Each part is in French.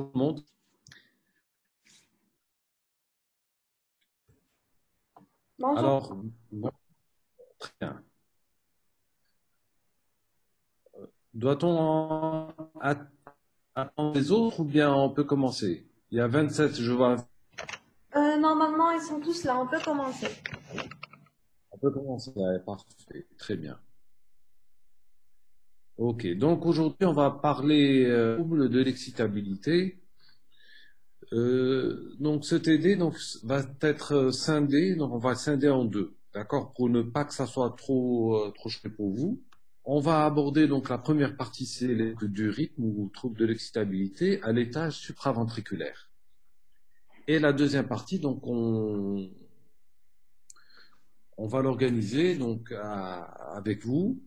le monde. Bonjour. Alors, bon, très bien. Doit-on attendre les autres ou bien on peut commencer? Il y a 27, je vois. Normalement, ils sont tous là. On peut commencer. On peut commencer. Ouais, parfait, très bien. Ok, donc aujourd'hui, on va parler trouble de l'excitabilité. Donc ce TD va être scindé, donc on va le scinder en deux, d'accord, pour ne pas que ça soit trop cher pour vous. On va aborder donc la première partie, c'est les troubles du rythme ou troubles de l'excitabilité à l'étage supraventriculaire. Et la deuxième partie, donc on va l'organiser donc avec vous,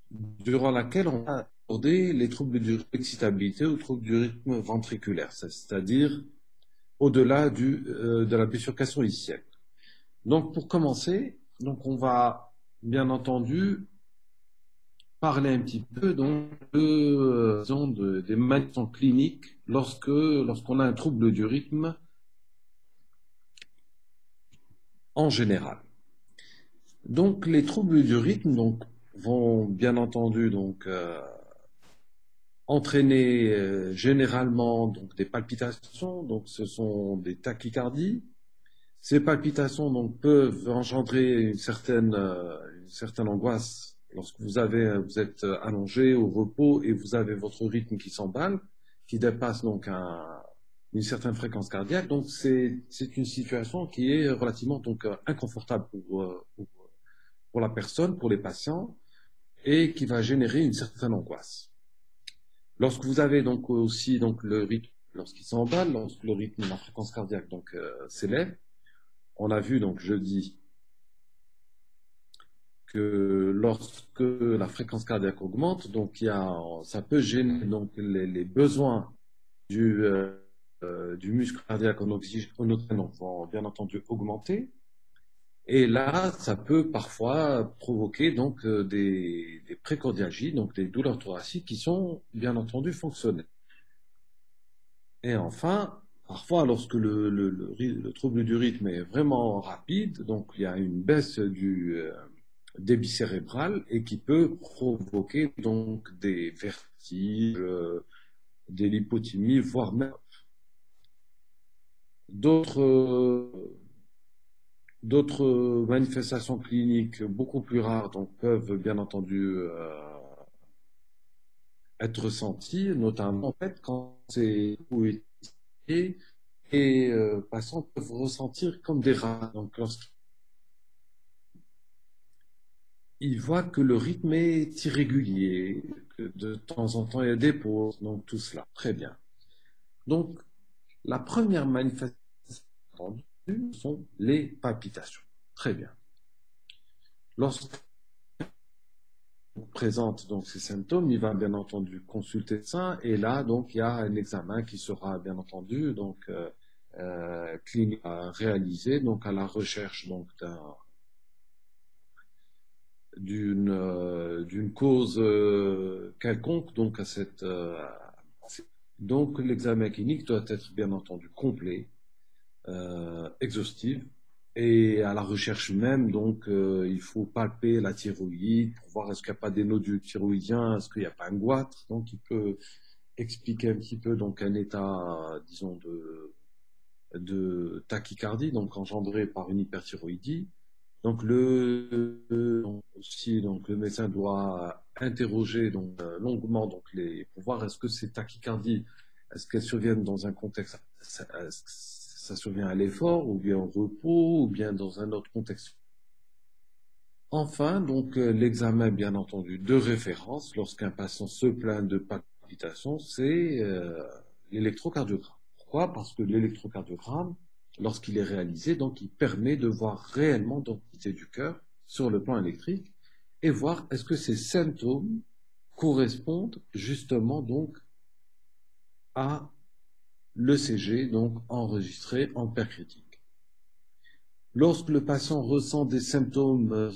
durant laquelle on va aborder les troubles de l'excitabilité ou troubles du rythme ventriculaire, c'est-à-dire au-delà de la bifurcation ischienne. Donc pour commencer, donc on va bien entendu parler un petit peu des manifestations cliniques lorsqu'on a un trouble du rythme en général. Donc les troubles du rythme vont bien entendu entraîner généralement des palpitations, donc ce sont des tachycardies. Ces palpitations peuvent engendrer une certaine angoisse lorsque vous êtes allongé au repos et vous avez votre rythme qui s'emballe, qui dépasse une certaine fréquence cardiaque. Donc c'est une situation qui est relativement inconfortable pour la personne, pour les patients, et qui va générer une certaine angoisse. Lorsque vous avez donc aussi le rythme lorsqu'il s'emballe, lorsque le rythme, la fréquence cardiaque s'élève, on a vu donc jeudi que lorsque la fréquence cardiaque augmente, ça peut gêner les besoins du muscle cardiaque en oxygène vont bien entendu augmenter. Et là, ça peut parfois provoquer des précordialgies, donc des douleurs thoraciques qui sont bien entendu fonctionnelles. Et enfin, parfois, lorsque le trouble du rythme est vraiment rapide, donc il y a une baisse du débit cérébral et qui peut provoquer donc des vertiges, des lipothymies, voire même d'autres d'autres manifestations cliniques beaucoup plus rares peuvent bien entendu être ressenties, notamment en fait quand c'est et patients peuvent ressentir comme des rats. Donc il voit que le rythme est irrégulier, que de temps en temps il y a des pauses, donc tout cela. Très bien. Donc, la première manifestation sont les palpitations. Très bien. Lorsqu'on présente donc ces symptômes, il va bien entendu consulter le médecin et là, donc, il y a un examen qui sera bien entendu clinique à réaliser, donc à la recherche d'une cause quelconque, donc l'examen clinique doit être bien entendu complet, exhaustif, et à la recherche même, il faut palper la thyroïde pour voir est-ce qu'il n'y a pas des nodules thyroïdiens, est-ce qu'il n'y a pas un goitre, donc il peut expliquer un petit peu un état, disons, de tachycardie, donc engendré par une hyperthyroïdie. Donc le médecin doit interroger longuement pour voir est-ce que ces tachycardies, est-ce qu'elles surviennent dans un contexte, est-ce que ça survient à l'effort ou bien au repos ou bien dans un autre contexte. Enfin, l'examen bien entendu de référence lorsqu'un patient se plaint de palpitations, c'est l'électrocardiogramme. Pourquoi? Parce que l'électrocardiogramme, lorsqu'il est réalisé, il permet de voir réellement l'identité du cœur sur le plan électrique et voir est-ce que ces symptômes correspondent justement à l'ECG, enregistré en paire critique. Lorsque le patient ressent des symptômes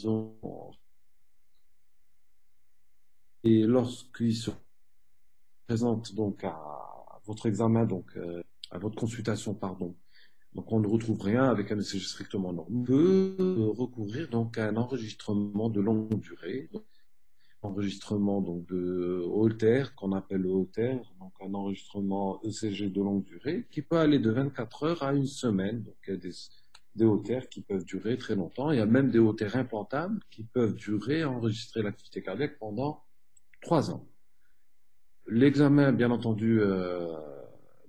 et lorsqu'il se présente donc à votre examen, donc à votre consultation, pardon. Donc on ne retrouve rien avec un ECG strictement normal. On peut recourir donc à un enregistrement de longue durée, donc, enregistrement donc de Holter, qu'on appelle le Holter, donc un enregistrement ECG de longue durée qui peut aller de 24 heures à une semaine. Donc il y a des Holters qui peuvent durer très longtemps. Il y a même des Holters implantables qui peuvent durer, enregistrer l'activité cardiaque pendant 3 ans. L'examen, bien entendu,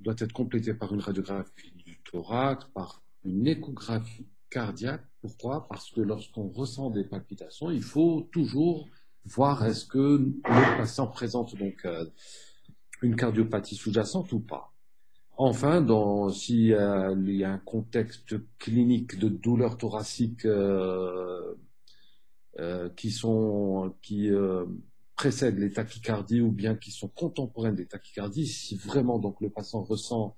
doit être complété par une radiographie du thorax, par une échographie cardiaque. Pourquoi? Parce que lorsqu'on ressent des palpitations, il faut toujours voir est-ce que le patient présente donc une cardiopathie sous-jacente ou pas. Enfin, si il y a un contexte clinique de douleur thoracique qui précèdent les tachycardies ou bien qui sont contemporaines des tachycardies, si vraiment donc le patient ressent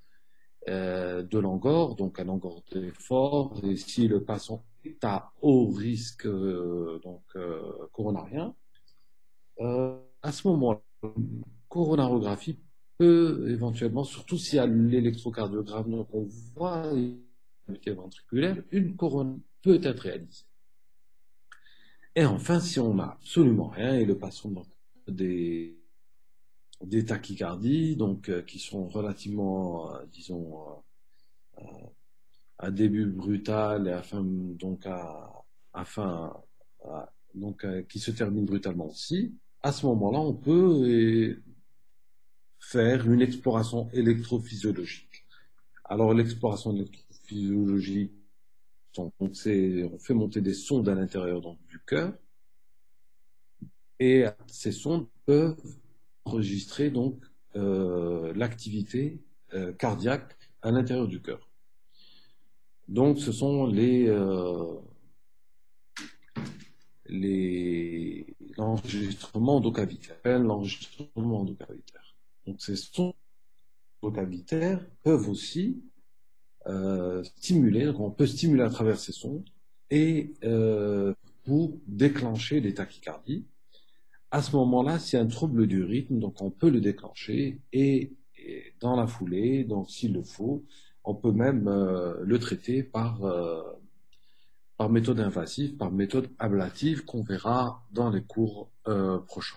de l'angor, donc un angor fort, et si le patient est à haut risque coronarien, à ce moment-là, coronarographie peut éventuellement, surtout s'il y a l'électrocardiogramme, donc on voit l'activité ventriculaire, une couronne peut être réalisée. Et enfin, si on n'a absolument rien et le patient donc, des tachycardies, donc qui sont relativement, disons, à début brutal et qui se termine brutalement aussi, à ce moment-là, on peut faire une exploration électrophysiologique. Alors, l'exploration électrophysiologique, on fait monter des sondes à l'intérieur du cœur, et ces sondes peuvent enregistrer donc l'activité cardiaque à l'intérieur du cœur. Donc, ce sont l'enregistrement endocavitaire. L'enregistrement endocavitaire. Donc, ces sondes endocavitaires peuvent aussi stimuler, donc on peut stimuler à travers ces sondes et pour déclencher des tachycardies. À ce moment-là, s'il y a un trouble du rythme, donc on peut le déclencher et dans la foulée, donc s'il le faut, on peut même le traiter par méthode invasive, par méthode ablative qu'on verra dans les cours prochains.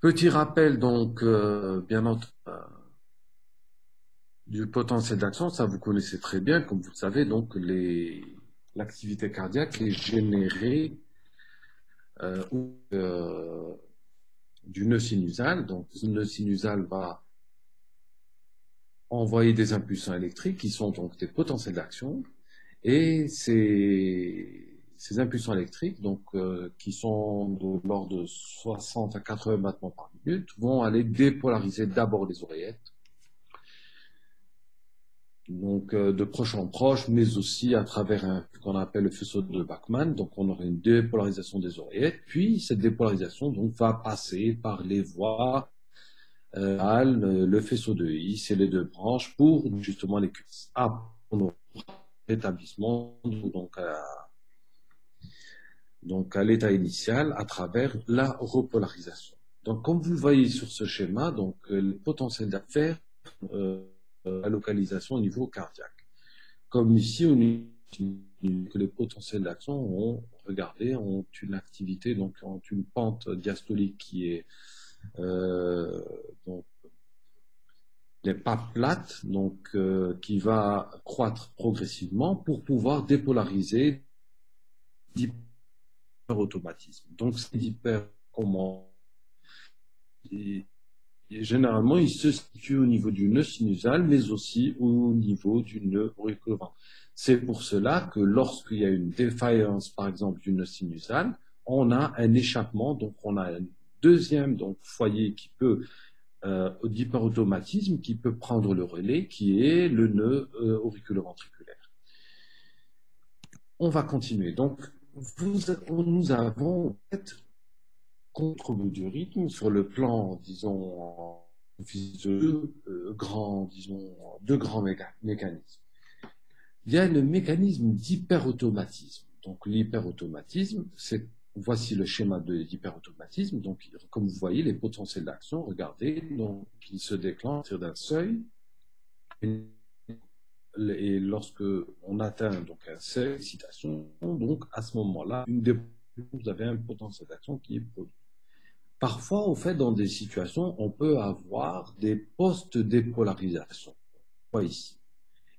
Petit rappel donc, bien entendu, du potentiel d'action, ça vous connaissez très bien, comme vous le savez, donc l'activité cardiaque est générée du nœud sinusal. Donc, le nœud sinusal va envoyer des impulsions électriques qui sont donc des potentiels d'action. Et ces impulsions électriques, donc, qui sont de l'ordre de 60 à 80 battements par minute, vont aller dépolariser d'abord les oreillettes, donc de proche en proche, mais aussi à travers ce qu'on appelle le faisceau de Bachmann. Donc on aurait une dépolarisation des oreillettes, puis cette dépolarisation donc, va passer par les voies le faisceau de His et les deux branches pour justement les cuisses. Rétablissement donc à l'état initial à travers la repolarisation. Donc comme vous le voyez sur ce schéma, donc le potentiel d'affaires la localisation au niveau cardiaque. Comme ici, que les potentiels d'action ont une activité, donc ont une pente diastolique qui est n'est pas plate, donc qui va croître progressivement pour pouvoir dépolariser l'hyperautomatisme. Donc c'est comment généralement, il se situe au niveau du nœud sinusal, mais aussi au niveau du nœud auriculaire. C'est pour cela que lorsqu'il y a une défaillance, par exemple, du nœud sinusal, on a un échappement, donc on a un deuxième foyer qui peut, d'hyperautomatisme, qui peut prendre le relais, qui est le nœud auriculoventriculaire. On va continuer. Donc, nous avons trouble du rythme sur le plan, disons, deux grands mécanismes. Il y a le mécanisme d'hyperautomatisme. Donc l'hyperautomatisme, c'est voici le schéma d'hyperautomatisme. Donc, comme vous voyez, les potentiels d'action, regardez, donc, ils se déclenchent à partir d'un seuil. Et lorsque on atteint donc un seuil d'excitation, donc à ce moment-là, vous avez un potentiel d'action qui est produit. Parfois, au fait, dans des situations, on peut avoir des post-dépolarisation. Ici.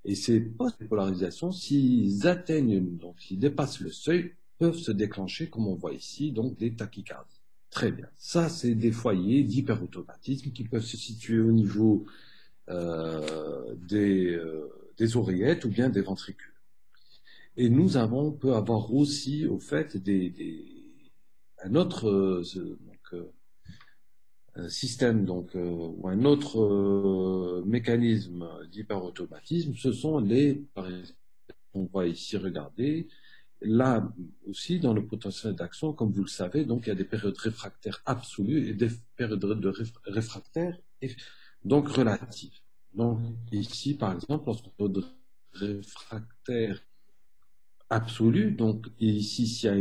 Et ces post-dépolarisations, s'ils atteignent, donc s'ils dépassent le seuil, peuvent se déclencher, comme on voit ici, donc des tachycardies. Très bien. Ça, c'est des foyers d'hyperautomatisme qui peuvent se situer au niveau des oreillettes ou bien des ventricules. Et nous on peut avoir aussi, au fait, un autre système, ou un autre mécanisme d'hyperautomatisme, ce sont par exemple, on voit ici, regardez, là aussi, dans le potentiel d'action, comme vous le savez, donc il y a des périodes réfractaires absolues et des périodes de réfractaires donc relatives. Donc ici, par exemple, lorsqu'on peut réfractaire absolu, donc ici, s'il y a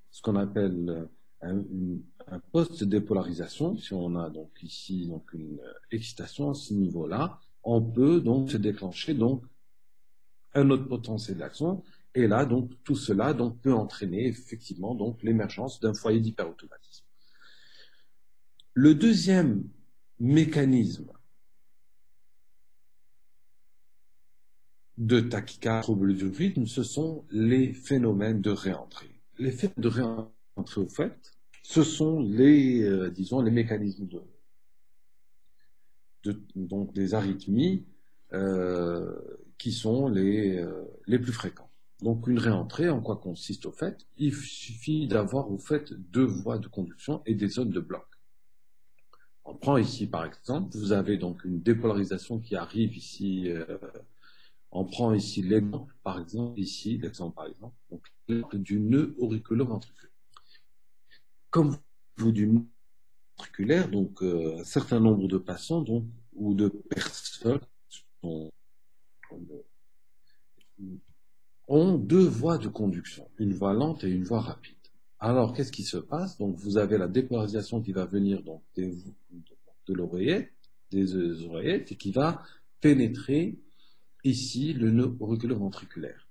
ce qu'on appelle un post-dépolarisation, si on a donc ici donc une excitation à ce niveau-là, on peut donc se déclencher donc un autre potentiel d'action, et là donc tout cela donc peut entraîner effectivement donc l'émergence d'un foyer d'hyperautomatisme. Le deuxième mécanisme de tachycardie, trouble du rythme, ce sont les phénomènes de réentrée. Les phénomènes de réentrée, au fait, ce sont disons, les mécanismes donc des arythmies qui sont les plus fréquents. Donc une réentrée, en quoi consiste au fait? Il suffit d'avoir au fait deux voies de conduction et des zones de bloc. On prend ici par exemple, vous avez donc une dépolarisation qui arrive ici. On prend ici l'exemple, par exemple, donc l'exemple du nœud auriculo-ventriculaire. Comme vous du nœud ventriculaire, donc un certain nombre de patients ou de personnes ont deux voies de conduction, une voie lente et une voie rapide. Alors, qu'est-ce qui se passe? Donc, vous avez la dépolarisation qui va venir donc, de l'oreillette, des oreillettes, et qui va pénétrer ici le nœud auriculo-ventriculaire.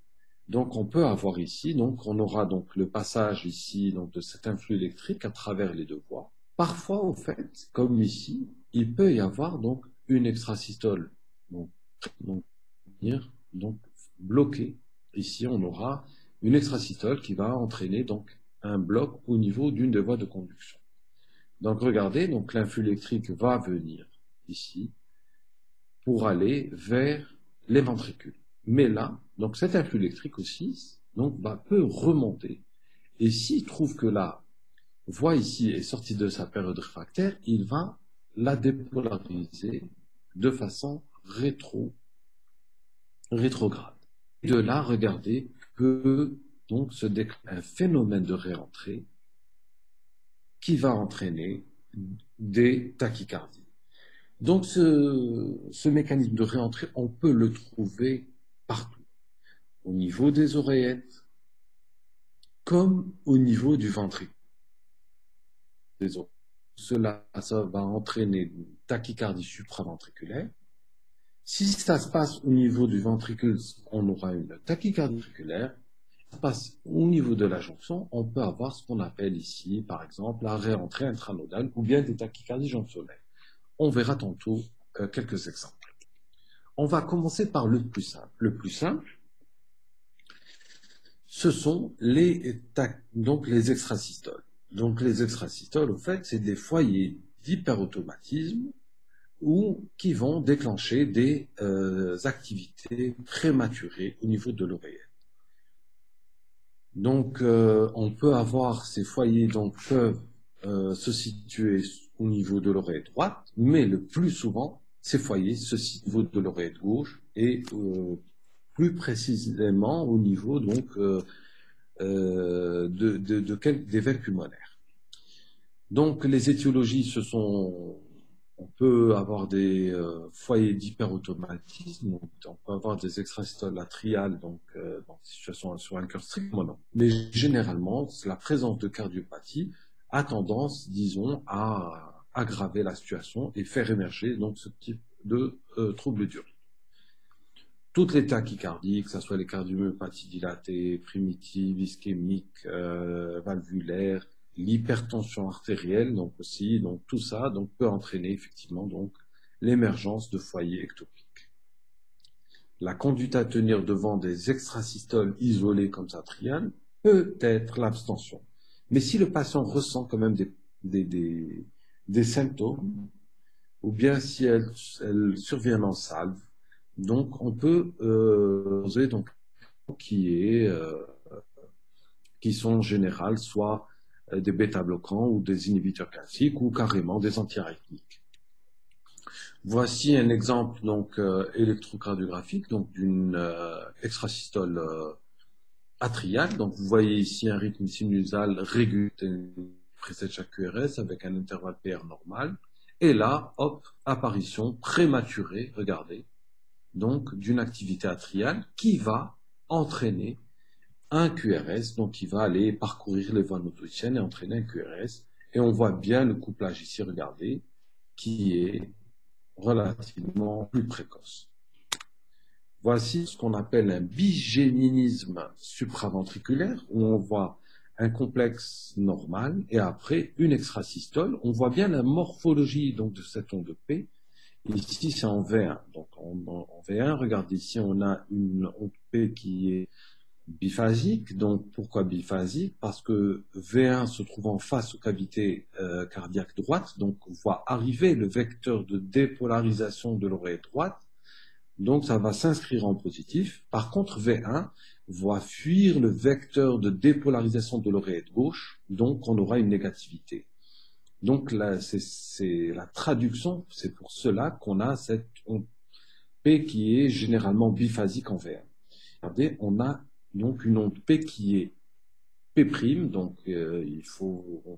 Donc on peut avoir ici, donc on aura donc le passage ici donc de cet influx électrique à travers les deux voies. Parfois, au fait, comme ici, il peut y avoir donc une extrasystole donc bloquée. Ici, on aura une extrasystole qui va entraîner donc un bloc au niveau d'une des voies de conduction. Donc regardez, donc l'influx électrique va venir ici pour aller vers les ventricules. Mais là, donc cet influx électrique aussi, donc peut remonter. Et s'il trouve que la voie ici est sortie de sa période réfractaire, il va la dépolariser de façon rétrograde. Et de là, regardez, peut donc se déclencher un phénomène de réentrée qui va entraîner des tachycardies. Donc ce mécanisme de réentrée, on peut le trouver partout, au niveau des oreillettes, comme au niveau du ventricule. Cela, ça va entraîner une tachycardie supraventriculaire. Si ça se passe au niveau du ventricule, on aura une tachycardie ventriculaire. Si ça se passe au niveau de la jonction, on peut avoir ce qu'on appelle ici, par exemple, la réentrée intranodale ou bien des tachycardies jonctionnelles. On verra tantôt quelques exemples. On va commencer par le plus simple. Le plus simple, ce sont les extrasystoles. Donc les extrasystoles, au fait, c'est des foyers d'hyperautomatisme qui vont déclencher des activités prématurées au niveau de l'oreillette. Donc on peut avoir ces foyers peuvent se situer au niveau de l'oreille droite, mais le plus souvent, ces foyers se situent au niveau de l'oreille gauche et plus précisément au niveau donc des veines pulmonaires. Donc les étiologies, on peut avoir des foyers d'hyperautomatisme, donc on peut avoir des extrasystoles atriales, donc dans des situations sur un cœur strict mono. Mais généralement, la présence de cardiopathie a tendance, disons, à aggraver la situation et faire émerger donc ce type de troubles durs. Toutes les tachycardies, que ce soit les cardiomyopathies dilatées, primitives, ischémiques, valvulaires, l'hypertension artérielle, donc aussi, donc tout ça donc, peut entraîner effectivement donc, l'émergence de foyers ectopiques. La conduite à tenir devant des extrasystoles isolées comme ça atriales peut être l'abstention. Mais si le patient ressent quand même des symptômes, ou bien si elles surviennent en salve, donc on peut poser donc qui sont en général soit des bêta-bloquants ou des inhibiteurs classiques ou carrément des antiarythmiques. Voici un exemple donc électrocardiographique donc d'une extrasystole atriale. Donc vous voyez ici un rythme sinusal régulier précède chaque QRS avec un intervalle PR normal. Et là, hop, apparition prématurée, regardez, donc d'une activité atriale qui va entraîner un QRS, donc qui va aller parcourir les voies notoïciennes et entraîner un QRS. Et on voit bien le couplage ici, regardez, qui est relativement plus précoce. Voici ce qu'on appelle un bigéninisme supraventriculaire, où on voit un complexe normal et après une extrasystole. On voit bien la morphologie donc, de cette onde P. Ici, c'est en V1. Donc, en V1, regardez ici, on a une onde P qui est biphasique. Donc, pourquoi biphasique? Parce que V1 se trouvant face aux cavités cardiaques droites, donc on voit arriver le vecteur de dépolarisation de l'oreille droite. Donc, ça va s'inscrire en positif. Par contre, V1 va fuir le vecteur de dépolarisation de l'oreillette gauche. Donc, on aura une négativité. Donc, là, c'est la traduction. C'est pour cela qu'on a cette onde P qui est généralement biphasique en V1. Regardez, on a donc une onde P qui est P'. Donc,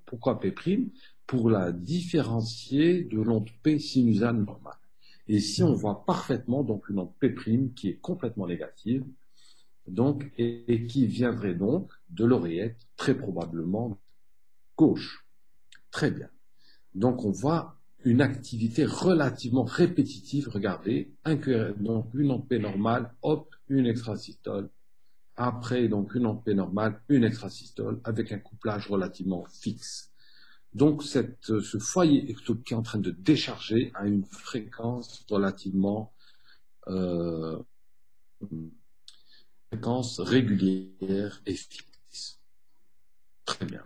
pourquoi P'? Pour la différencier de l'onde P sinusale normale. Et ici, on voit parfaitement donc une onde P' qui est complètement négative, donc, et qui viendrait donc de l'oreillette, très probablement gauche. Très bien. Donc, on voit une activité relativement répétitive. Regardez, donc une onde P normale, hop, une extrasystole. Après, donc, une onde P normale, une extrasystole, avec un couplage relativement fixe. Donc, ce foyer ectopique qui est en train de décharger à une fréquence relativement régulière et fixe. Très bien.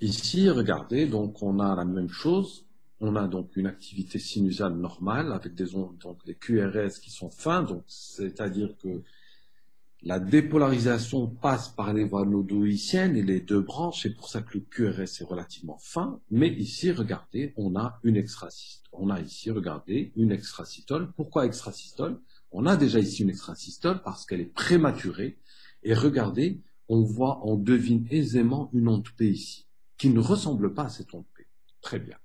Ici, regardez, donc on a la même chose. On a donc une activité sinusale normale avec des ondes, donc des QRS qui sont fins, donc c'est-à-dire que la dépolarisation passe par les voies nodoïciennes et les deux branches, c'est pour ça que le QRS est relativement fin. Mais ici, regardez, on a une extrasystole. On a ici, regardez, une extrasystole. Pourquoi extrasystole? On a déjà ici une extrasystole parce qu'elle est prématurée. Et regardez, on devine aisément une onde P ici, qui ne ressemble pas à cette onde P. Très bien.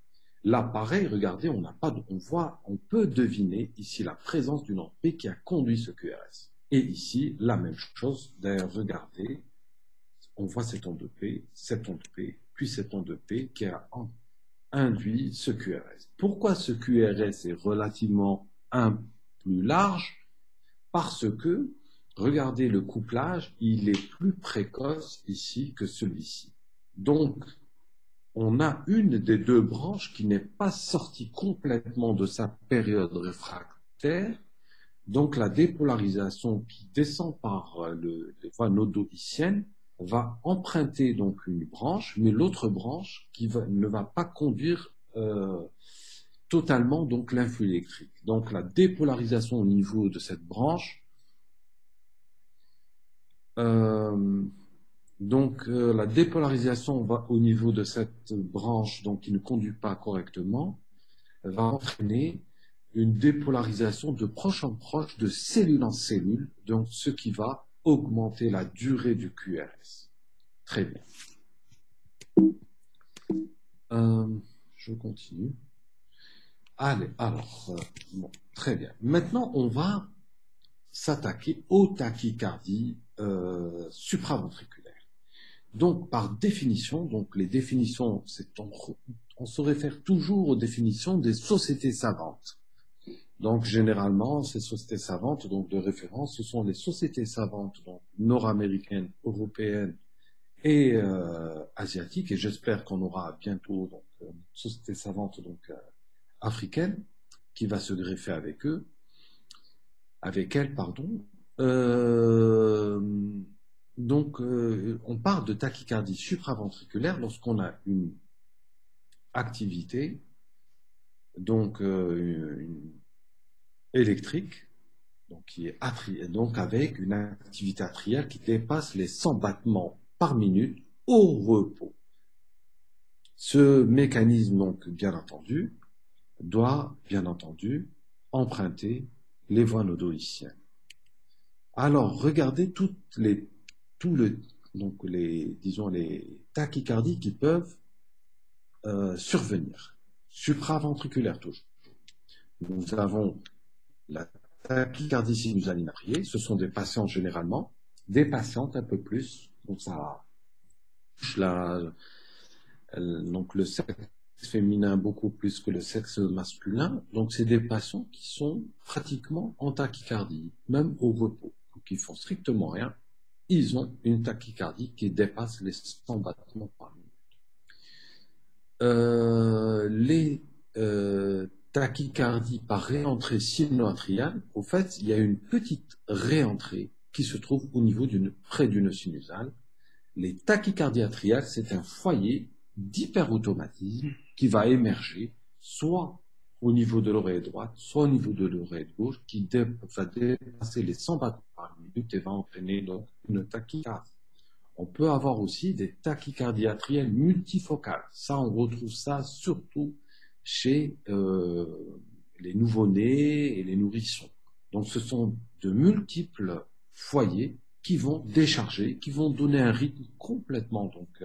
Là, pareil, regardez, on peut deviner ici la présence d'une onde P qui a conduit ce QRS. Et ici, la même chose. D'ailleurs, regardez, on voit cette onde P, puis cette onde P qui a induit ce QRS. Pourquoi ce QRS est relativement plus large? Parce que, regardez le couplage, il est plus précoce ici que celui-ci. Donc, on a une des deux branches qui n'est pas sortie complètement de sa période réfractaire. Donc, la dépolarisation qui descend par les voies nodoïciennes va emprunter donc une branche, mais l'autre branche ne va pas conduire totalement donc l'influx électrique. Donc, la dépolarisation au niveau de cette branche, la dépolarisation va au niveau de cette branche donc qui ne conduit pas correctement, va entraîner une dépolarisation de proche en proche, de cellule en cellule, donc ce qui va augmenter la durée du QRS. Très bien. Je continue. Allez, alors, bon, très bien. Maintenant, on va s'attaquer aux tachycardies supraventriculaires. Donc, par définition, donc les définitions, on se réfère toujours aux définitions des sociétés savantes. Donc, généralement, ces sociétés savantes, donc de référence, ce sont les sociétés savantes, donc nord-américaines, européennes et asiatiques. Et j'espère qu'on aura bientôt donc une société savante donc africaine qui va se greffer avec elles, pardon. Donc, on parle de tachycardie supraventriculaire lorsqu'on a une activité donc électrique, donc qui est donc avec une activité atriale qui dépasse les 100 battements par minute au repos. Ce mécanisme, donc, bien entendu, doit, bien entendu, emprunter les voies nodoïciennes. Alors, regardez donc disons, les tachycardies qui peuvent survenir. Supraventriculaire toujours. Nous avons la tachycardie sinusale inappropriée. Ce sont des patients généralement, des patientes un peu plus. Donc ça touche donc le sexe féminin beaucoup plus que le sexe masculin. Donc c'est des patients qui sont pratiquement en tachycardie, même au repos. Donc ils font strictement rien. Ils ont une tachycardie qui dépasse les 100 battements par minute. Les tachycardies par réentrée sino-atriale, au fait, il y a une petite réentrée qui se trouve au niveau près du nœud sinusal. Les tachycardies atriales, c'est un foyer d'hyperautomatisme qui va émerger soit au niveau de l'oreille droite, soit au niveau de l'oreille gauche, qui va dépasser les 100 battements par minute et va entraîner donc une tachycardie. On peut avoir aussi des tachycardies atriales multifocales. Ça, on retrouve ça surtout chez les nouveau-nés et les nourrissons. Donc, ce sont de multiples foyers qui vont décharger, qui vont donner un rythme complètement donc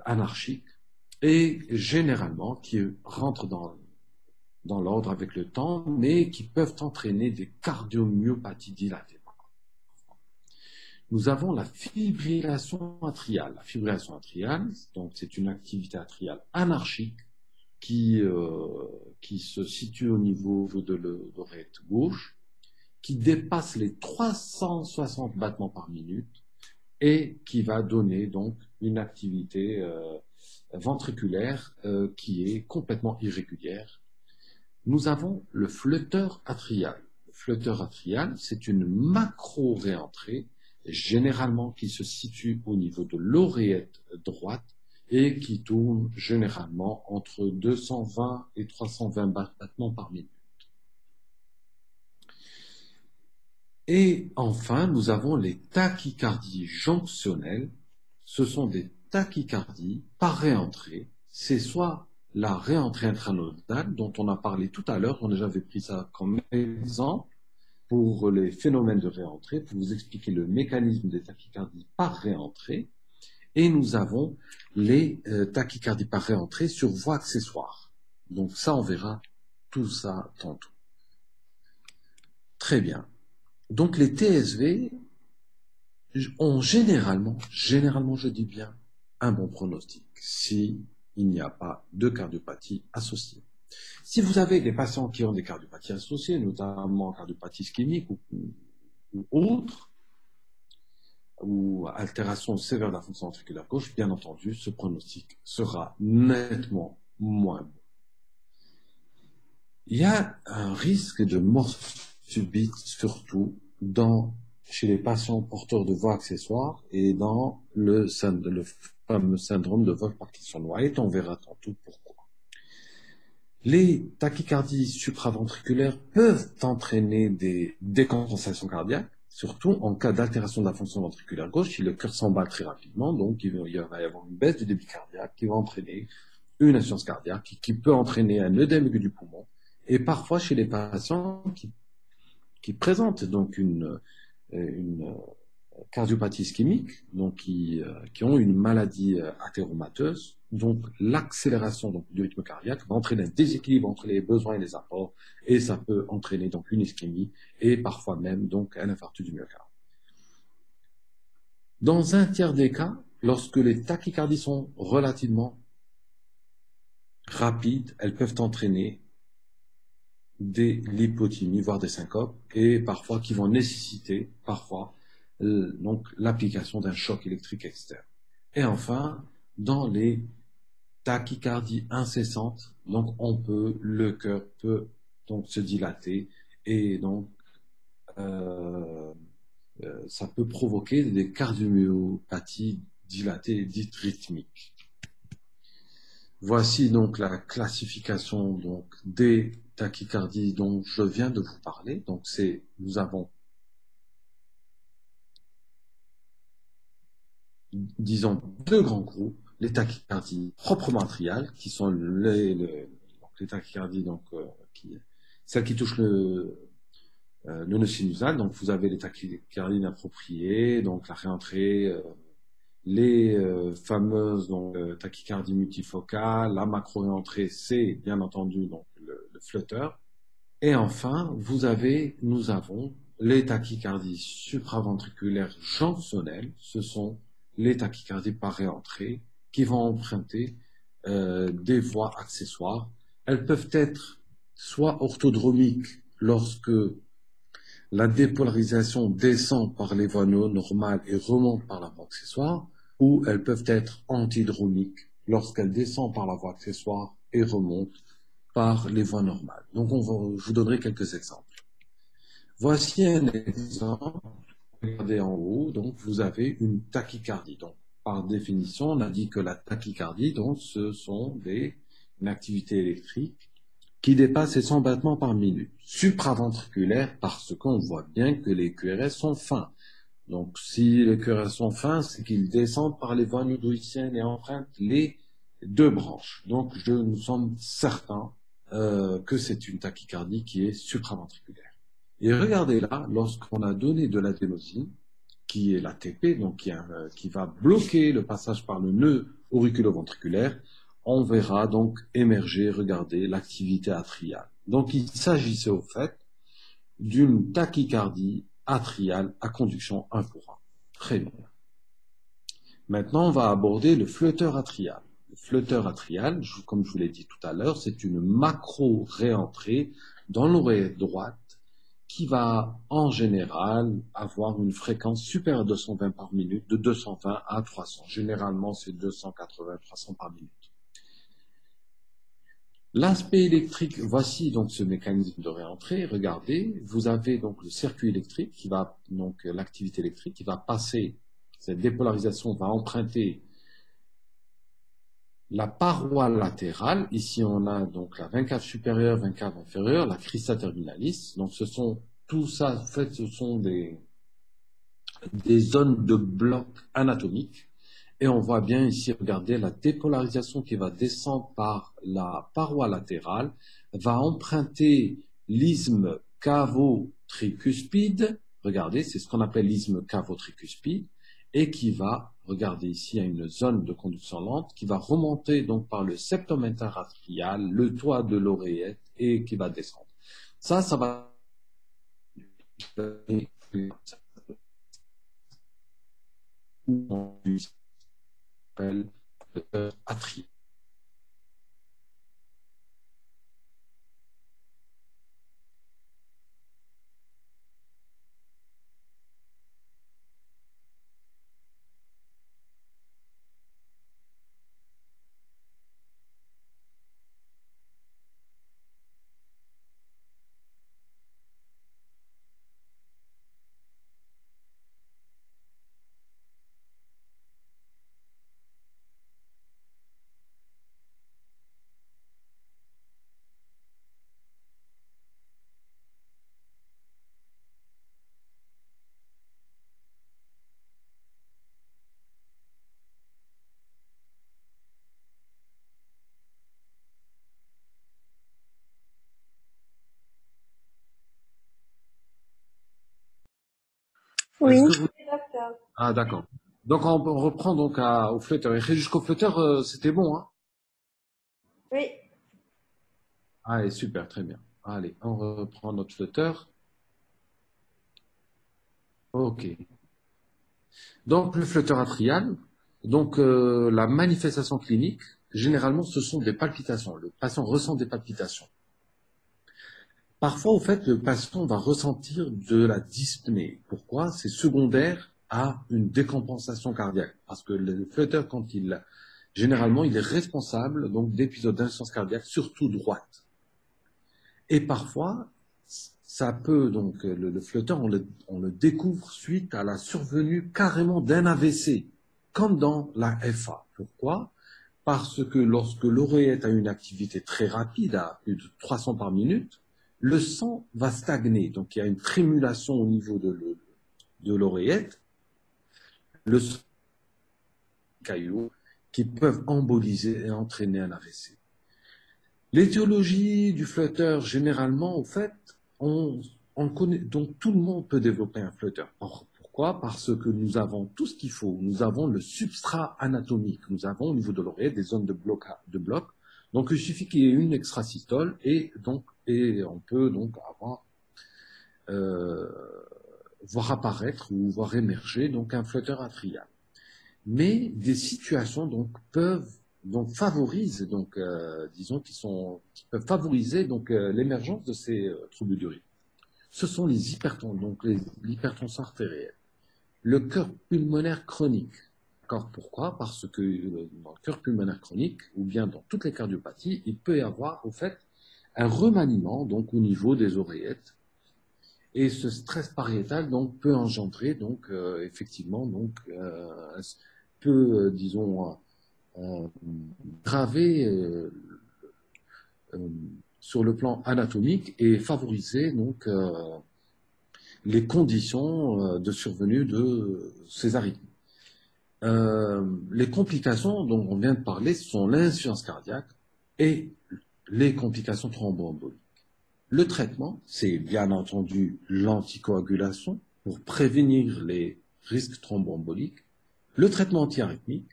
anarchique et généralement qui rentrent dans l'ordre avec le temps, mais qui peuvent entraîner des cardiomyopathies dilatées. Nous avons la fibrillation atriale. La fibrillation atriale, donc c'est une activité atriale anarchique qui se situe au niveau de l'oreille gauche, qui dépasse les 360 battements par minute et qui va donner donc une activité ventriculaire qui est complètement irrégulière. Nous avons le flotteur atrial. Le flotteur atrial, c'est une macro-réentrée généralement qui se situe au niveau de l'oreillette droite et qui tourne généralement entre 220 et 320 battements par minute. Et enfin, nous avons les tachycardies jonctionnelles. Ce sont des tachycardies par réentrée. C'est soit la réentrée intranodale dont on a parlé tout à l'heure, on a déjà pris ça comme exemple, pour les phénomènes de réentrée, pour vous expliquer le mécanisme des tachycardies par réentrée. Et nous avons les tachycardies par réentrée sur voie accessoire. Donc ça, on verra tout ça tantôt. Très bien. Donc les TSV ont généralement, je dis bien, un bon pronostic si il n'y a pas de cardiopathie associée. Si vous avez des patients qui ont des cardiopathies associées, notamment cardiopathie ischémique ou autres, ou altération sévère de la fonction ventriculaire gauche, bien entendu, ce pronostic sera nettement moins bon. Il y a un risque de mort subite, surtout chez les patients porteurs de voies accessoires et dans le fameux syndrome de Wolff-Parkinson-White. On verra tantôt pourquoi. Les tachycardies supraventriculaires peuvent entraîner des décompensations cardiaques, surtout en cas d'altération de la fonction ventriculaire gauche, si le cœur s'embat très rapidement, donc il va y avoir une baisse du débit cardiaque qui va entraîner une insuffisance cardiaque, qui peut entraîner un œdème aigu du poumon, et parfois chez les patients qui présentent donc une cardiopathie ischémique, donc qui ont une maladie athéromateuse. Donc l'accélération donc, du rythme cardiaque va entraîner un déséquilibre entre les besoins et les apports, et ça peut entraîner donc une ischémie et parfois même donc un infarctus du myocarde. Dans un tiers des cas, lorsque les tachycardies sont relativement rapides, elles peuvent entraîner des lipothymies, voire des syncopes, et parfois qui vont nécessiter parfois donc l'application d'un choc électrique externe. Et enfin, dans les tachycardies incessantes, donc le cœur peut donc se dilater et donc ça peut provoquer des cardiomyopathies dilatées dites rythmiques. Voici donc la classification donc des tachycardies dont je viens de vous parler. Donc nous avons, disons, deux grands groupes, les tachycardies proprement atriales, qui sont les tachycardies celles qui touchent le nœud sinusal. Donc vous avez les tachycardies inappropriées, donc la réentrée, les fameuses tachycardies multifocales, la macro-réentrée, c'est bien entendu donc le flotteur. Et enfin, nous avons les tachycardies supraventriculaires johnsonnées, ce sont les tachycardies par réentrée qui vont emprunter des voies accessoires. Elles peuvent être soit orthodromiques lorsque la dépolarisation descend par les voies normales et remonte par la voie accessoire, ou elles peuvent être antidromiques lorsqu'elles descendent par la voie accessoire et remontent par les voies normales. Donc, je vous donnerai quelques exemples. Voici un exemple. Regardez en haut, donc vous avez une tachycardie. Donc, par définition, on a dit que la tachycardie, donc, ce sont une activité électrique qui dépasse les 100 battements par minute. Supraventriculaire, parce qu'on voit bien que les QRS sont fins. Donc, si les QRS sont fins, c'est qu'ils descendent par les voies noduliciennes et empruntent les deux branches. Donc, nous sommes certains que c'est une tachycardie qui est supraventriculaire. Et regardez là, lorsqu'on a donné de l'adénosine, qui est l'ATP, donc qui va bloquer le passage par le nœud auriculoventriculaire, on verra donc émerger, regardez, l'activité atriale. Donc il s'agissait au fait d'une tachycardie atriale à conduction 1 pour 1. Très bien. Maintenant, on va aborder le flotteur atrial. Le flotteur atrial, comme je vous l'ai dit tout à l'heure, c'est une macro-réentrée dans l'oreillette droite qui va en général avoir une fréquence supérieure à 220 par minute, de 220 à 300. Généralement, c'est 280-300 par minute. L'aspect électrique, voici donc ce mécanisme de réentrée. Regardez, vous avez donc le circuit électrique qui va, donc l'activité électrique qui va passer, cette dépolarisation va emprunter la paroi latérale. Ici, on a donc la 24 supérieure, 24 inférieure, la crista terminalis. Donc, tout ça, en fait, ce sont des zones de bloc anatomiques. Et on voit bien ici, regardez, la dépolarisation qui va descendre par la paroi latérale va emprunter l'isthme cavo-tricuspide. Regardez, c'est ce qu'on appelle l'isthme cavo-tricuspide. Et qui va, regardez ici, il y a une zone de conduction lente qui va remonter donc par le septum interatrial, le toit de l'oreillette et qui va descendre. Ça va atrial. Oui. Est-ce que vous... Ah, d'accord. Donc, on reprend donc au flotteur. Et jusqu'au flotteur, c'était bon, hein? Oui. Allez, super, très bien. Allez, on reprend notre flotteur. OK. Donc, le flotteur atrial, donc la manifestation clinique, généralement, ce sont des palpitations. Le patient ressent des palpitations. Parfois, au fait, le patient va ressentir de la dyspnée. Pourquoi? C'est secondaire à une décompensation cardiaque. Parce que le flotteur, généralement, il est responsable donc d'épisodes d'insuffisance cardiaque, surtout droite. Et parfois, ça peut donc le flotteur, on le découvre suite à la survenue carrément d'un AVC, comme dans la FA. Pourquoi? Parce que lorsque l'oreillette a une activité très rapide, à plus de 300 par minute, le sang va stagner. Donc il y a une trémulation au niveau de l'oreillette, le sang caillots qui peuvent emboliser et entraîner un AVC. L'étiologie du flotteur, généralement, au fait, on connaît, donc tout le monde peut développer un flotteur. Pourquoi? Parce que nous avons tout ce qu'il faut. Nous avons le substrat anatomique. Nous avons au niveau de l'oreille des zones de bloc. Donc il suffit qu'il y ait une extrasystole et on peut donc euh, voir apparaître ou voir émerger donc un flotteur atrial. Mais des situations donc peuvent donc favorisent donc disons qui peuvent favoriser donc l'émergence de ces troubles du rythme. Ce sont les l'hypertension artérielle, le cœur pulmonaire chronique. D'accord? Pourquoi? Parce que dans le cœur pulmonaire chronique ou bien dans toutes les cardiopathies, il peut y avoir au fait un remaniement donc au niveau des oreillettes. Et ce stress pariétal donc peut engendrer donc effectivement donc peut disons graver sur le plan anatomique et favoriser donc les conditions de survenue de ces arythmies. Les complications dont on vient de parler sont l'insuffisance cardiaque et les complications thromboemboliques. Le traitement, c'est bien entendu l'anticoagulation pour prévenir les risques thromboemboliques, le traitement antiarythmique,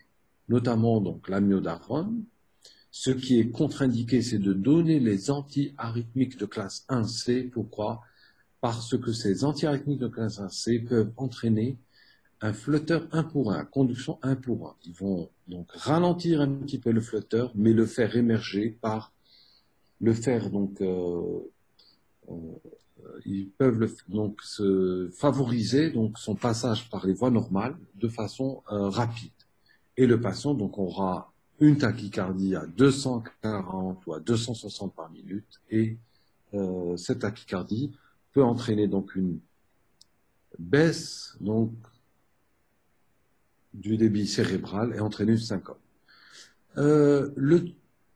notamment donc l'amiodarone. Ce qui est contre-indiqué, c'est de donner les antiarythmiques de classe 1C. Pourquoi? Parce que ces antiarythmiques de classe 1C peuvent entraîner un flotteur 1 pour 1, conduction 1 pour 1. Ils vont donc ralentir un petit peu le flotteur, mais le faire émerger par le faire donc ils peuvent donc se favoriser donc son passage par les voies normales de façon rapide. Et le patient donc aura une tachycardie à 240 ou à 260 par minute et cette tachycardie peut entraîner donc une baisse donc du débit cérébral et entraîner une syncope. Le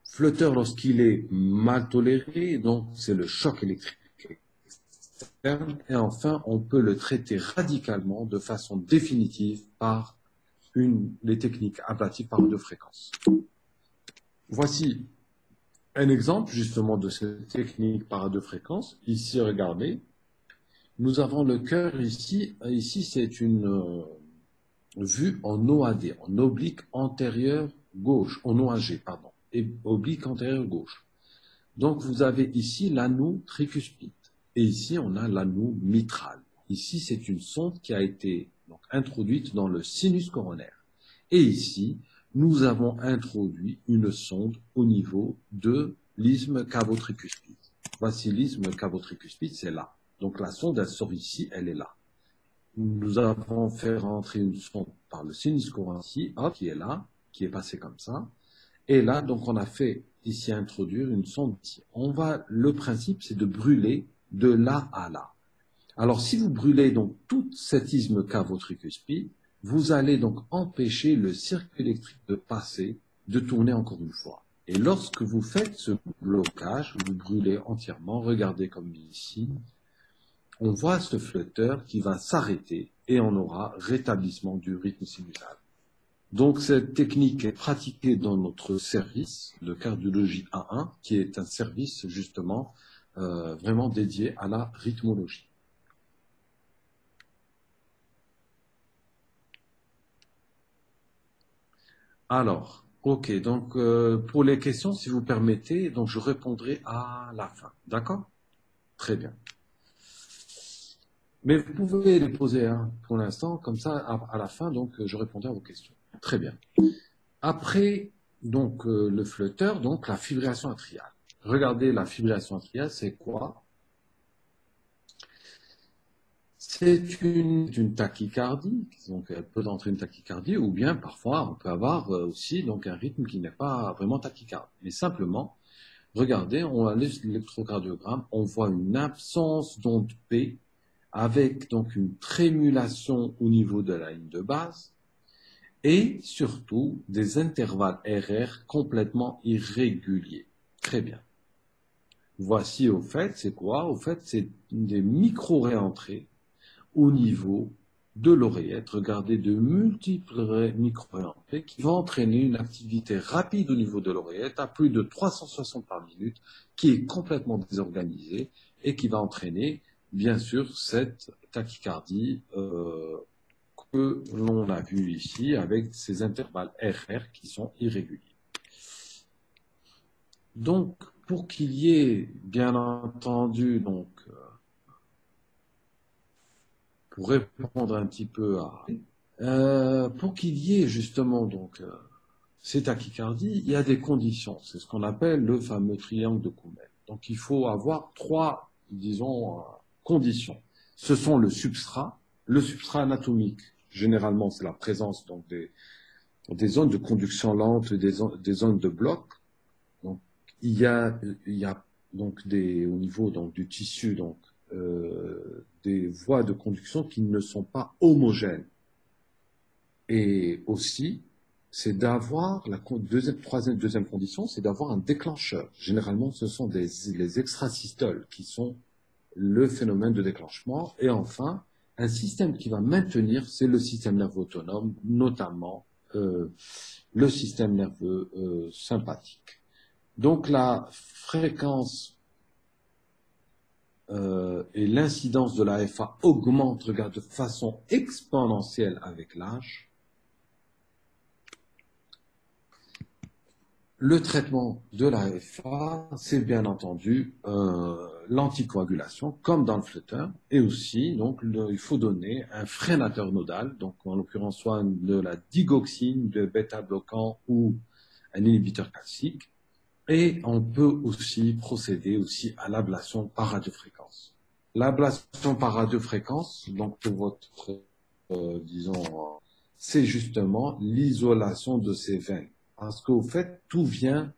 flotteur, lorsqu'il est mal toléré, donc c'est le choc électrique externe, et enfin on peut le traiter radicalement de façon définitive par les techniques ablatives par radiofréquence. Voici un exemple justement de cette technique par radiofréquence. Ici, regardez, nous avons le cœur ici. Ici, c'est une vue en OAD, en oblique antérieure gauche, en OAG, pardon, et oblique antérieure gauche. Donc, vous avez ici l'anneau tricuspide. Et ici, on a l'anneau mitral. Ici, c'est une sonde qui a été donc, introduite dans le sinus coronaire. Et ici, nous avons introduit une sonde au niveau de l'isthme cavo-tricuspide. Voici l'isthme cavo-tricuspide, c'est là. Donc la sonde, elle sort ici, elle est là. Nous avons fait rentrer une sonde par le sinus coronari, qui est là, qui est passé comme ça. Et là, donc on a fait ici introduire une sonde ici. Le principe, c'est de brûler de là à là. Alors, si vous brûlez donc toute cette isthme cavo-tricuspide, vous allez donc empêcher le circuit électrique de passer, de tourner encore une fois. Et lorsque vous faites ce blocage, vous brûlez entièrement, regardez comme ici, on voit ce flotteur qui va s'arrêter et on aura rétablissement du rythme sinusal. Donc cette technique est pratiquée dans notre service de cardiologie A1, qui est un service justement vraiment dédié à la rythmologie. Alors, ok, donc pour les questions, si vous permettez, donc je répondrai à la fin. D'accord? Très bien. Mais vous pouvez les poser hein, pour l'instant, comme ça, à la fin, donc je répondrai à vos questions. Très bien. Après, donc le flotteur, donc la fibrillation atriale. Regardez, la fibrillation atriale, c'est quoi? C'est une tachycardie, donc elle peut entrer une tachycardie, ou bien parfois on peut avoir aussi donc un rythme qui n'est pas vraiment tachycarde. Mais simplement, regardez, on a l'électrocardiogramme, on voit une absence d'onde P avec donc une trémulation au niveau de la ligne de base et surtout des intervalles RR complètement irréguliers. Très bien. Voici au fait, c'est quoi? Au fait, c'est des micro-réentrées au niveau de l'oreillette. Regardez de multiples micro-réentrées qui vont entraîner une activité rapide au niveau de l'oreillette à plus de 360 par minute qui est complètement désorganisée et qui va entraîner bien sûr cette tachycardie que l'on a vu ici avec ces intervalles RR qui sont irréguliers. Donc, pour qu'il y ait, bien entendu, donc, pour répondre un petit peu pour qu'il y ait justement donc ces tachycardies, il y a des conditions. C'est ce qu'on appelle le fameux triangle de Koumel. Donc, il faut avoir trois, disons, conditions. Ce sont le substrat anatomique. Généralement, c'est la présence donc des zones de conduction lente, des zones de bloc. Donc, il y a donc au niveau donc, du tissu, donc, des voies de conduction qui ne sont pas homogènes. Et aussi, c'est d'avoir deuxième condition, c'est d'avoir un déclencheur. Généralement, ce sont les extrasystoles qui sont le phénomène de déclenchement. Et enfin, un système qui va maintenir, c'est le système nerveux autonome, notamment le système nerveux sympathique. Donc la fréquence et l'incidence de la FA augmente, regarde, de façon exponentielle avec l'âge. Le traitement de la FA, c'est bien entendu l'anticoagulation, comme dans le flotteur, et aussi, donc, il faut donner un freinateur nodal, donc en l'occurrence soit de la digoxine, de bêta-bloquant ou un inhibiteur calcique, et on peut aussi procéder aussi à l'ablation par radiofréquence. L'ablation par radiofréquence, donc pour votre, disons, c'est justement l'isolation de ces veines. Parce qu'au fait, tout vient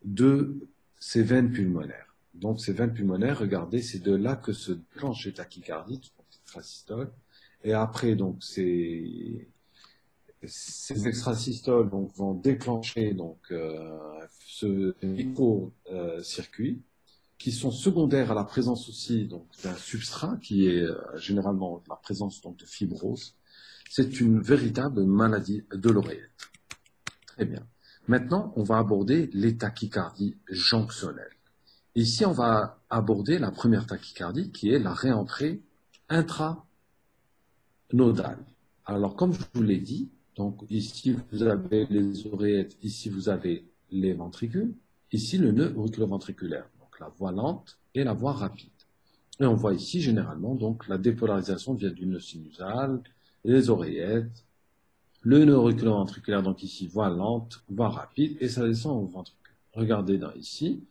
de ces veines pulmonaires. Donc, ces veines pulmonaires, regardez, c'est de là que se déclenche les tachycardies, extrasystoles. Et après, donc, ces extrasystoles donc, vont déclencher donc, ce micro-circuit qui sont secondaires à la présence aussi donc, d'un substrat qui est généralement la présence donc, de fibrose. C'est une véritable maladie de l'oreillette. Très bien. Maintenant, on va aborder les tachycardies jonctionnelles. Ici, on va aborder la première tachycardie qui est la réentrée intranodale. Alors, comme je vous l'ai dit, donc ici vous avez les oreillettes, ici vous avez les ventricules, ici le nœud auriculoventriculaire, donc la voie lente et la voie rapide. Et on voit ici généralement donc la dépolarisation vient du nœud sinusal, les oreillettes, le nœud auriculoventriculaire, donc ici, voie lente, voie rapide, et ça descend au ventricule. Regardez ici,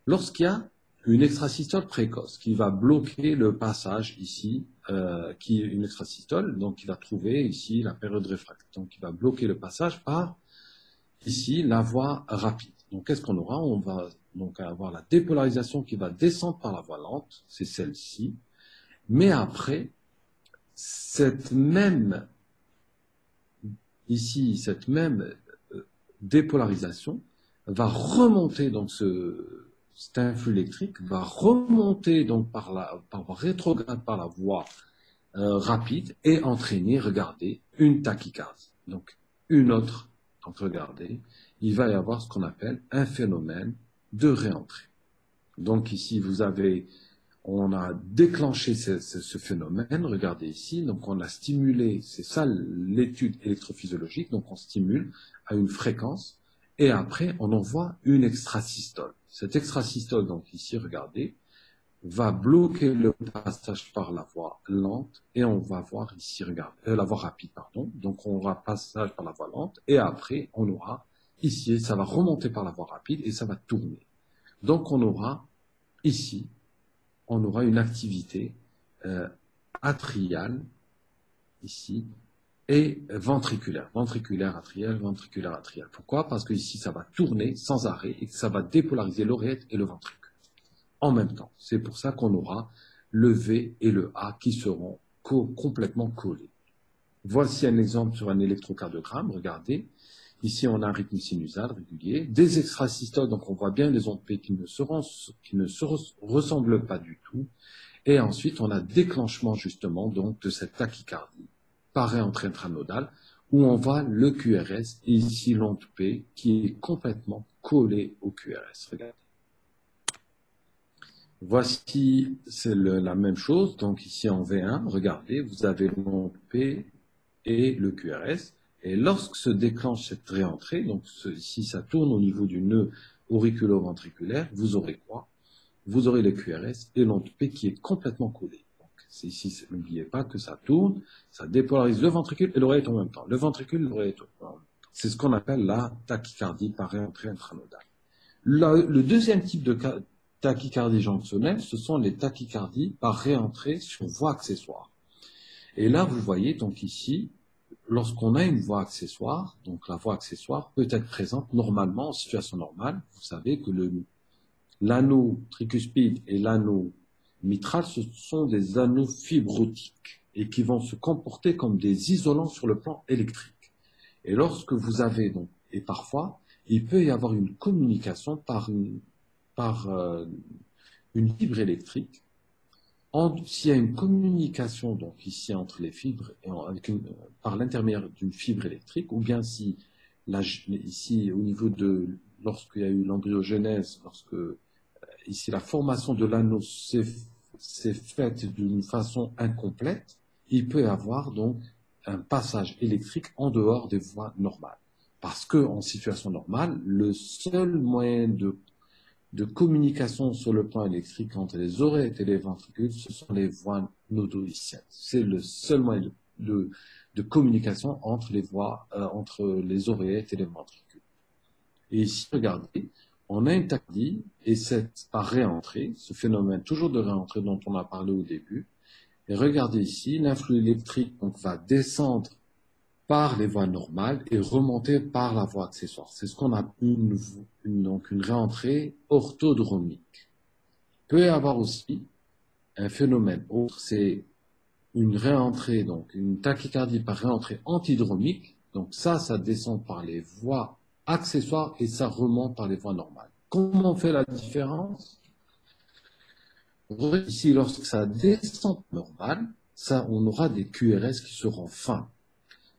lorsqu'il y a une extrasystole précoce qui va bloquer le passage ici, qui est une extrasystole, donc qui va trouver ici la période réfractaire, donc qui va bloquer le passage par ici la voie rapide. Donc qu'est-ce qu'on aura? On va donc avoir la dépolarisation qui va descendre par la voie lente, c'est celle-ci, mais après, cette même dépolarisation va remonter, donc cet influx électrique va remonter donc par rétrograde par la voie rapide et entraîner, regardez, une tachycardie. Donc une autre, donc regardez, il va y avoir ce qu'on appelle un phénomène de réentrée. Donc ici vous avez, on a déclenché ce phénomène, regardez ici, donc on a stimulé, c'est ça l'étude électrophysiologique, donc on stimule à une fréquence, et après on envoie une extrasystole. Cette extrasystole, donc ici, regardez, va bloquer le passage par la voie lente, et on va voir ici, regardez, la voie rapide, pardon, donc on aura passage par la voie lente, et après on aura ici, ça va remonter par la voie rapide, et ça va tourner. Donc on aura ici, on aura une activité atriale, ici, et ventriculaire. Ventriculaire, atriale, ventriculaire, atriale. Pourquoi? Parce que ici, ça va tourner sans arrêt et que ça va dépolariser l'oreillette et le ventricule en même temps. C'est pour ça qu'on aura le V et le A qui seront complètement collés. Voici un exemple sur un électrocardiogramme. Regardez. Ici, on a un rythme sinusal régulier, des extrasystoles, donc on voit bien les ondes P qui ne se ressemblent pas du tout. Et ensuite, on a déclenchement justement donc de cette tachycardie par réentrée intranodale où on voit le QRS et ici l'onde P qui est complètement collée au QRS. Regardez. Voici, c'est la même chose. Donc ici en V1, regardez, vous avez l'onde P et le QRS. Et lorsque se déclenche cette réentrée, donc si ça tourne au niveau du nœud auriculo-ventriculaire, vous aurez quoi? Vous aurez le QRS et l'onde P qui est complètement collée. Donc ici, n'oubliez pas que ça tourne, ça dépolarise le ventricule et l'oreillette en même temps. Le ventricule et l'oreillette en même temps. C'est ce qu'on appelle la tachycardie par réentrée intranodale. Le deuxième type de tachycardie jonctionnelle, ce sont les tachycardies par réentrée sur voie accessoire. Et là, vous voyez donc ici, lorsqu'on a une voie accessoire, donc la voie accessoire peut être présente normalement en situation normale. Vous savez que l'anneau tricuspide et l'anneau mitral, ce sont des anneaux fibrotiques et qui vont se comporter comme des isolants sur le plan électrique. Et lorsque vous avez donc, et parfois, il peut y avoir une communication par une fibre électrique. S'il y a une communication donc ici entre les fibres et par l'intermédiaire d'une fibre électrique, ou bien si ici au niveau de lorsqu'il y a eu l'embryogenèse, lorsque ici la formation de l'anneau s'est faite d'une façon incomplète, il peut y avoir donc un passage électrique en dehors des voies normales. Parce que en situation normale, le seul moyen de communication sur le plan électrique entre les oreillettes et les ventricules, ce sont les voies noduliciennes. C'est le seul moyen de communication entre entre les oreillettes et les ventricules. Et ici, regardez, on a une tachycardie et c'est par réentrée, ce phénomène toujours de réentrée dont on a parlé au début. Et regardez ici, l'influx électrique donc, va descendre par les voies normales et remonter par la voie accessoire. C'est ce qu'on appelle donc une réentrée orthodromique. Il peut y avoir aussi un phénomène autre, c'est une réentrée, donc une tachycardie par réentrée antidromique. Donc ça descend par les voies accessoires et ça remonte par les voies normales. Comment on fait la différence? Ici, lorsque ça descend normal, on aura des QRS qui seront fins.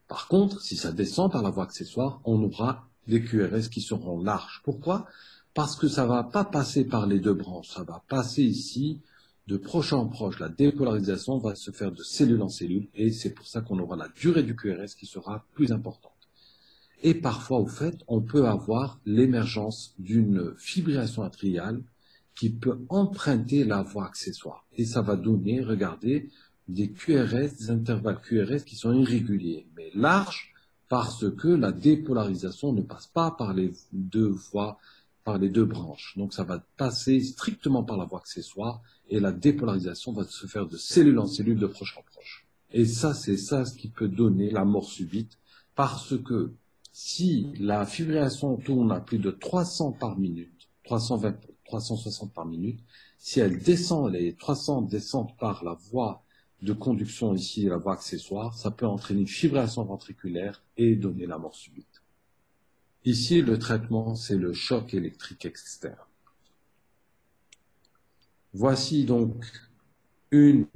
Par contre, si ça descend par la voie accessoire, on aura des QRS qui seront larges. Pourquoi? Parce que ça ne va pas passer par les deux branches, ça va passer ici de proche en proche. La dépolarisation va se faire de cellule en cellule et c'est pour ça qu'on aura la durée du QRS qui sera plus importante. Et parfois, au fait, on peut avoir l'émergence d'une fibrillation atriale qui peut emprunter la voie accessoire. Et ça va donner, regardez, des QRS, des intervalles QRS qui sont irréguliers, mais larges parce que la dépolarisation ne passe pas par les deux voies, par les deux branches. Donc ça va passer strictement par la voie accessoire et la dépolarisation va se faire de cellule en cellule, de proche en proche. Et ça, c'est ça ce qui peut donner la mort subite parce que si la fibrillation tourne à plus de 300 par minute, 320, 360 par minute, si elle descend, les 300 descendent par la voie de conduction ici, la voie accessoire, ça peut entraîner une fibrillation ventriculaire et donner la mort subite. Ici, le traitement, c'est le choc électrique externe. Voici donc une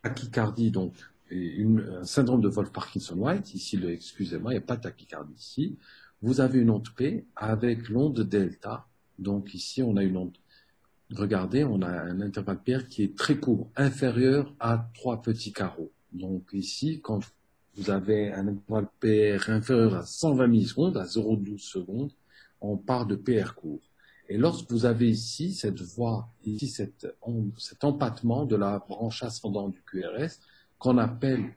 tachycardie, donc un syndrome de Wolff-Parkinson-White. Ici, excusez-moi, il n'y a pas de tachycardie ici. Vous avez une onde P avec l'onde delta. Donc ici, on a une onde regardez, on a un intervalle PR qui est très court, inférieur à 3 petits carreaux. Donc ici, quand vous avez un intervalle PR inférieur à 120 millisecondes, à 0,12 secondes, on parle de PR court. Et lorsque vous avez ici cette voie, ici cet empattement de la branche ascendante du QRS, qu'on appelle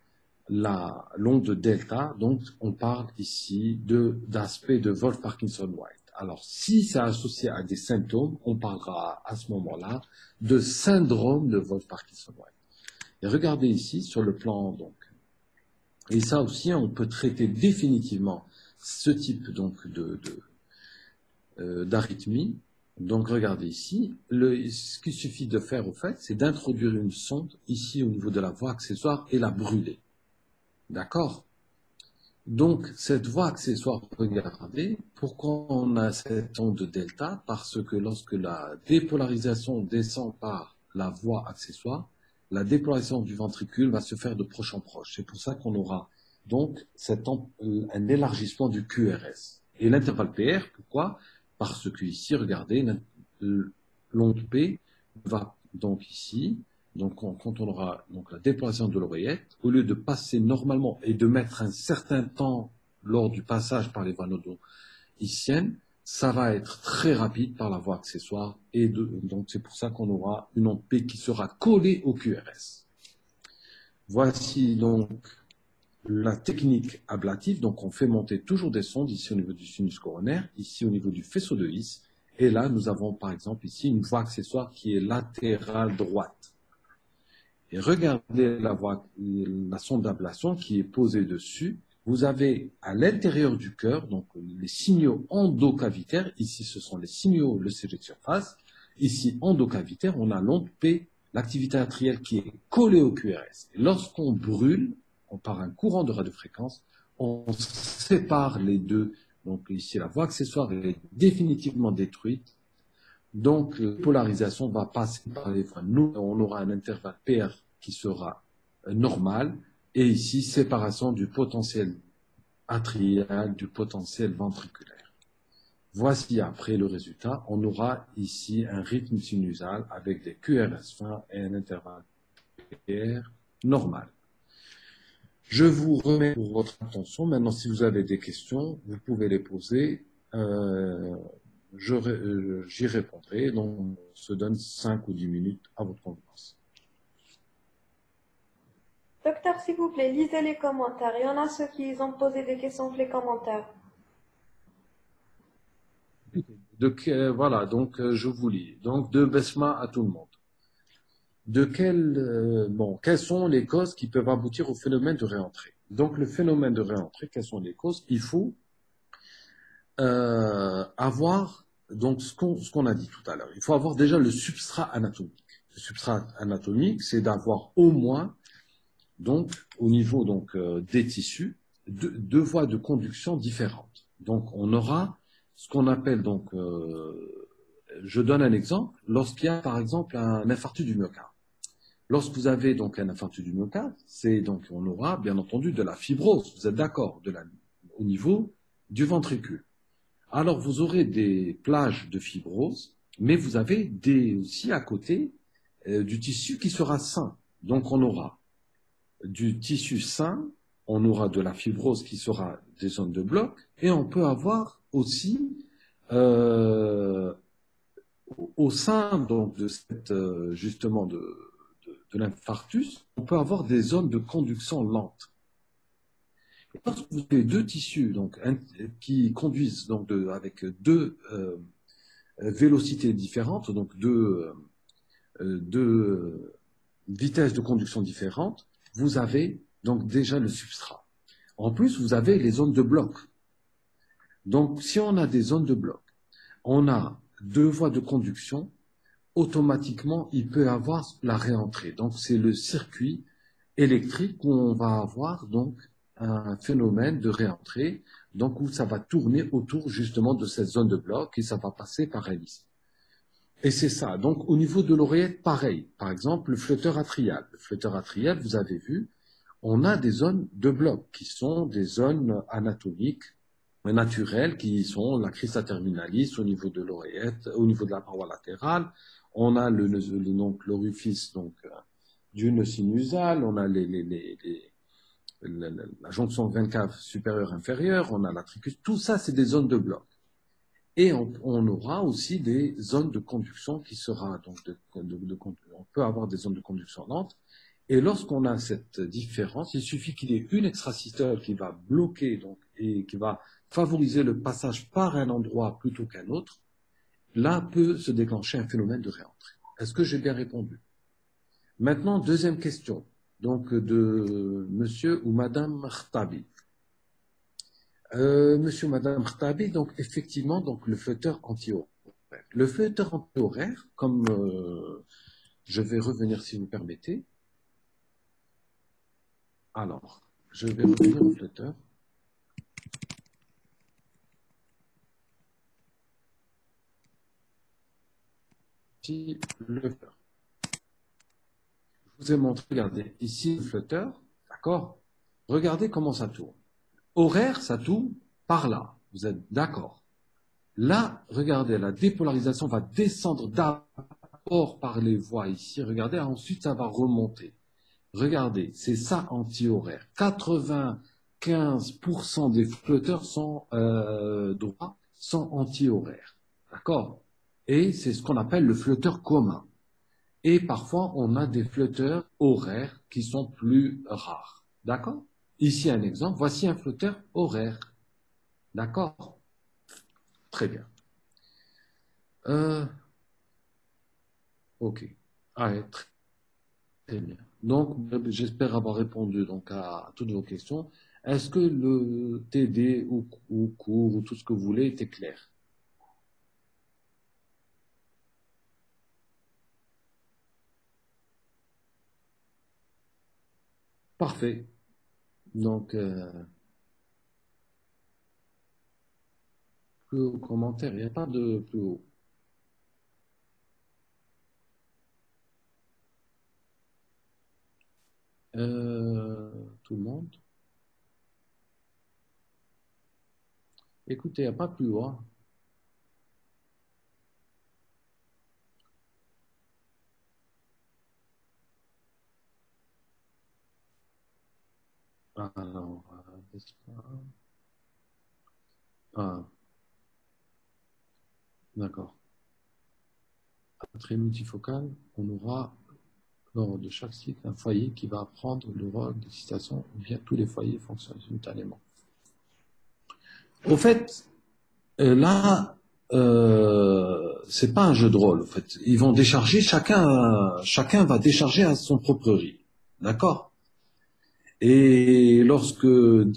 l'onde delta, donc on parle ici d'aspect de Wolff-Parkinson-White. Alors, si c'est associé à des symptômes, on parlera à ce moment-là de syndrome de Wolff-Parkinson-White. Et regardez ici sur le plan, donc, et ça aussi, on peut traiter définitivement ce type donc d'arythmie. Donc, regardez ici, ce qu'il suffit de faire au fait, c'est d'introduire une sonde ici au niveau de la voie accessoire et la brûler. D'accord? Donc, cette voie accessoire, regardez, pourquoi on a cette onde delta? Parce que lorsque la dépolarisation descend par la voie accessoire, la dépolarisation du ventricule va se faire de proche en proche. C'est pour ça qu'on aura donc un élargissement du QRS. Et l'intervalle PR, pourquoi? Parce que ici, regardez, l'onde P va donc ici. Donc, quand on aura donc, la dépolarisation de l'oreillette, au lieu de passer normalement et de mettre un certain temps lors du passage par les voies nodo-ischiennes, ça va être très rapide par la voie accessoire. Et donc, c'est pour ça qu'on aura une onde P qui sera collée au QRS. Voici donc la technique ablative. Donc, on fait monter toujours des sondes ici au niveau du sinus coronaire, ici au niveau du faisceau de His. Et là, nous avons par exemple ici une voie accessoire qui est latérale droite. Et regardez la sonde d'ablation qui est posée dessus. Vous avez à l'intérieur du cœur, donc les signaux endocavitaires. Ici, ce sont les signaux, le CG de surface. Ici, endocavitaire, on a l'onde P, l'activité atriale qui est collée au QRS. Et lorsqu'on brûle, par un courant de radiofréquence, on sépare les deux. Donc ici, la voie accessoire est définitivement détruite. Donc, la polarisation va passer par les voies. Nous, on aura un intervalle PR qui sera normal. Et ici, séparation du potentiel atrial, du potentiel ventriculaire. Voici après le résultat. On aura ici un rythme sinusal avec des QRS fins et un intervalle PR normal. Je vous remets pour votre attention. Maintenant, si vous avez des questions, vous pouvez les poser. J'y répondrai. Donc, on se donne 5 ou 10 minutes à votre convenance. Docteur, s'il vous plaît, lisez les commentaires. Il y en a ceux qui ont posé des questions dans les commentaires. Voilà, donc je vous lis. Donc, de Besma à tout le monde. Quelles sont les causes qui peuvent aboutir au phénomène de réentrée? Donc, le phénomène de réentrée, quelles sont les causes? Il faut avoir donc ce qu'on a dit tout à l'heure. Il faut avoir déjà le substrat anatomique. Le substrat anatomique, c'est d'avoir au moins, donc, au niveau donc, des tissus, deux voies de conduction différentes. Donc, on aura ce qu'on appelle, donc, je donne un exemple, lorsqu'il y a par exemple un infarctus du myocarde. Lorsque vous avez donc un infarctus du myocarde, donc, on aura bien entendu de la fibrose, vous êtes d'accord, au niveau du ventricule. Alors, vous aurez des plages de fibrose, mais vous avez aussi à côté du tissu qui sera sain. Donc, on aura du tissu sain, on aura de la fibrose qui sera des zones de bloc, et on peut avoir aussi, au sein donc, de cette, justement de l'infarctus, on peut avoir des zones de conduction lente. Lorsque vous avez deux tissus donc, qui conduisent donc, avec deux vélocités différentes, donc deux vitesses de conduction différentes, vous avez donc déjà le substrat. En plus, vous avez les zones de bloc. Donc, si on a des zones de bloc, on a deux voies de conduction, automatiquement, il peut avoir la réentrée. Donc, c'est le circuit électrique où on va avoir donc un phénomène de réentrée, donc où ça va tourner autour justement de cette zone de bloc et ça va passer par hélice. Et c'est ça. Donc au niveau de l'oreillette, pareil. Par exemple, le flotteur atrial. Le flotteur atrial, vous avez vu, on a des zones de bloc qui sont des zones anatomiques naturelles qui sont la crista terminalis au niveau de l'oreillette, au niveau de la paroi latérale. On a donc l'orifice donc du nœud sinusal, on a la jonction veine cave supérieure inférieure, on a la tricus, tout ça c'est des zones de bloc. Et on aura aussi des zones de conduction qui sera donc on peut avoir des zones de conduction lente. Et lorsqu'on a cette différence, il suffit qu'il y ait une extrasystole qui va bloquer donc, et qui va favoriser le passage par un endroit plutôt qu'un autre. Là peut se déclencher un phénomène de réentrée. Est-ce que j'ai bien répondu? Maintenant, deuxième question, donc de monsieur ou madame Khattabi. Monsieur ou madame Khattabi, donc effectivement, donc le flotteur anti-horaire. Le flotteur anti-horaire, comme je vais revenir si vous permettez. Alors, je vais revenir au flotteur. Ici, le flotteur. Je vous ai montré, regardez, ici le flotteur, d'accord? Regardez comment ça tourne. Horaire, ça tourne par là. Vous êtes d'accord? Là, regardez, la dépolarisation va descendre d'abord par les voies ici. Regardez, ensuite ça va remonter. Regardez, c'est ça anti-horaire. 95% des flotteurs sont droits, sont anti-horaires. D'accord? Et c'est ce qu'on appelle le flotteur commun. Et parfois, on a des flotteurs horaires qui sont plus rares. D'accord? Ici, un exemple. Voici un flotteur horaire. D'accord? Très bien. Ok. Allez, très bien. Donc, j'espère avoir répondu donc, à toutes vos questions. Est-ce que le TD ou cours ou tout ce que vous voulez était clair? Parfait. Donc, plus haut commentaire, il n'y a pas de plus haut. Tout le monde? Écoutez, il n'y a pas plus haut, hein. Alors, n'est-ce pas? Ah, d'accord. Après multifocal, on aura lors de chaque cycle un foyer qui va prendre le rôle d'excitation ou bien tous les foyers fonctionnent simultanément. Au fait, là, c'est pas un jeu de rôle. En fait, ils vont décharger chacun va décharger à son propre rythme, d'accord? Et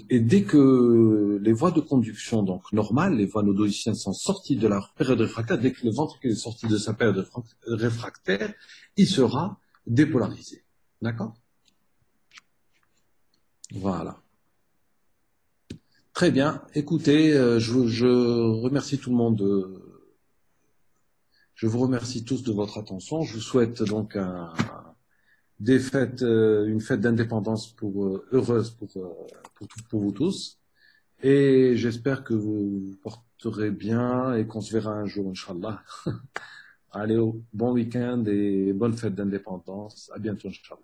dès que les voies de conduction donc normales, les voies nodoliciennes sont sorties de leur période réfractaire, dès que le ventricule est sorti de sa période réfractaire, il sera dépolarisé, d'accord? Voilà. Très bien. Écoutez, je remercie tout le monde. Je vous remercie tous de votre attention. Je vous souhaite donc une fête d'indépendance heureuse pour vous tous. Et j'espère que vous vous porterez bien et qu'on se verra un jour, Inch'Allah. Allez, bon week-end et bonne fête d'indépendance. À bientôt, Inch'Allah.